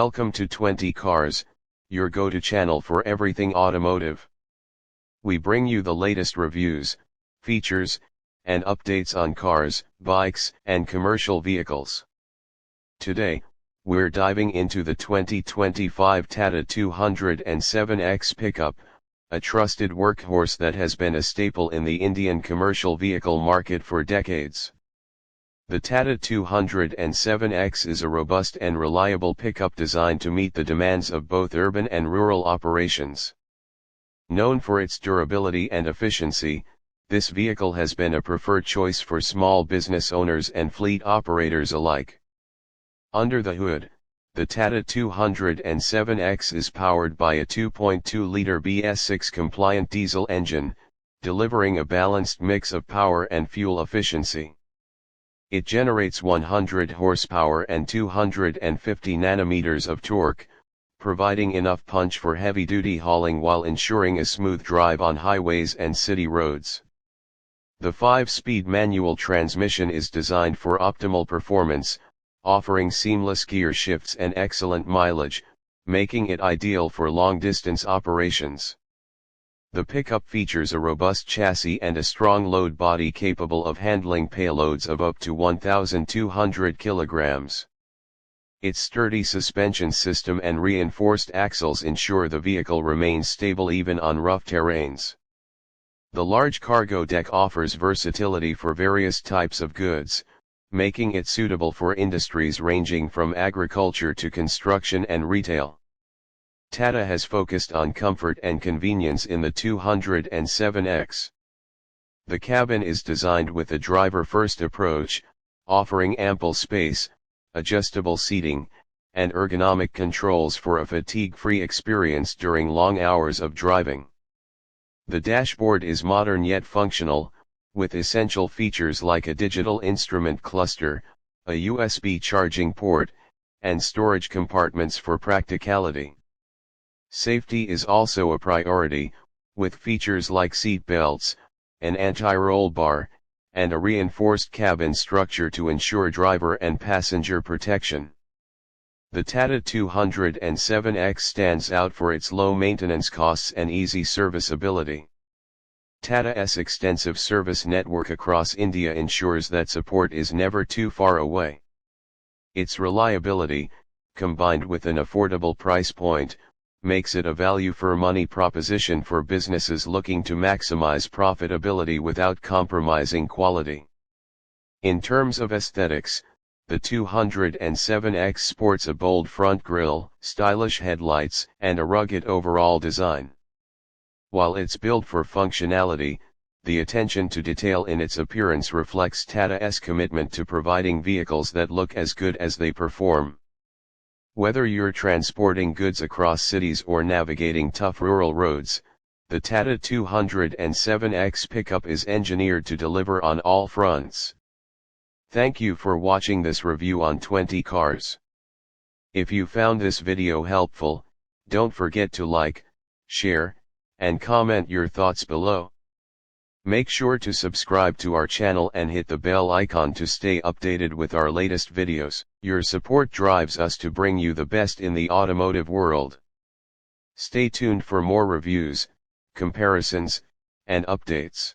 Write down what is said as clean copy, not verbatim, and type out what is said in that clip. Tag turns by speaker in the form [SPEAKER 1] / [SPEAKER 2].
[SPEAKER 1] Welcome to 20 Cars, your go-to channel for everything automotive. We bring you the latest reviews, features, and updates on cars, bikes, and commercial vehicles. Today, we're diving into the 2025 Tata 207X pickup, a trusted workhorse that has been a staple in the Indian commercial vehicle market for decades. The Tata 207X is a robust and reliable pickup designed to meet the demands of both urban and rural operations. Known for its durability and efficiency, this vehicle has been a preferred choice for small business owners and fleet operators alike. Under the hood, the Tata 207X is powered by a 2.2-liter BS6 compliant diesel engine, delivering a balanced mix of power and fuel efficiency. It generates 100 horsepower and 250 Nm of torque, providing enough punch for heavy-duty hauling while ensuring a smooth drive on highways and city roads. The 5-speed manual transmission is designed for optimal performance, offering seamless gear shifts and excellent mileage, making it ideal for long-distance operations. The pickup features a robust chassis and a strong load body capable of handling payloads of up to 1,200 kilograms. Its sturdy suspension system and reinforced axles ensure the vehicle remains stable even on rough terrains. The large cargo deck offers versatility for various types of goods, making it suitable for industries ranging from agriculture to construction and retail. Tata has focused on comfort and convenience in the 207X. The cabin is designed with a driver-first approach, offering ample space, adjustable seating, and ergonomic controls for a fatigue-free experience during long hours of driving. The dashboard is modern yet functional, with essential features like a digital instrument cluster, a USB charging port, and storage compartments for practicality. Safety is also a priority, with features like seat belts, an anti-roll bar, and a reinforced cabin structure to ensure driver and passenger protection. The Tata 207X stands out for its low maintenance costs and easy serviceability. Tata's extensive service network across India ensures that support is never too far away. Its reliability, combined with an affordable price point, makes it a value-for-money proposition for businesses looking to maximize profitability without compromising quality. In terms of aesthetics, the 207X sports a bold front grille, stylish headlights, and a rugged overall design. While it's built for functionality, the attention to detail in its appearance reflects Tata's commitment to providing vehicles that look as good as they perform. Whether you're transporting goods across cities or navigating tough rural roads, the Tata 207X pickup is engineered to deliver on all fronts. Thank you for watching this review on 20 Cars. If you found this video helpful, don't forget to like, share, and comment your thoughts below. Make sure to subscribe to our channel and hit the bell icon to stay updated with our latest videos. Your support drives us to bring you the best in the automotive world. Stay tuned for more reviews, comparisons, and updates.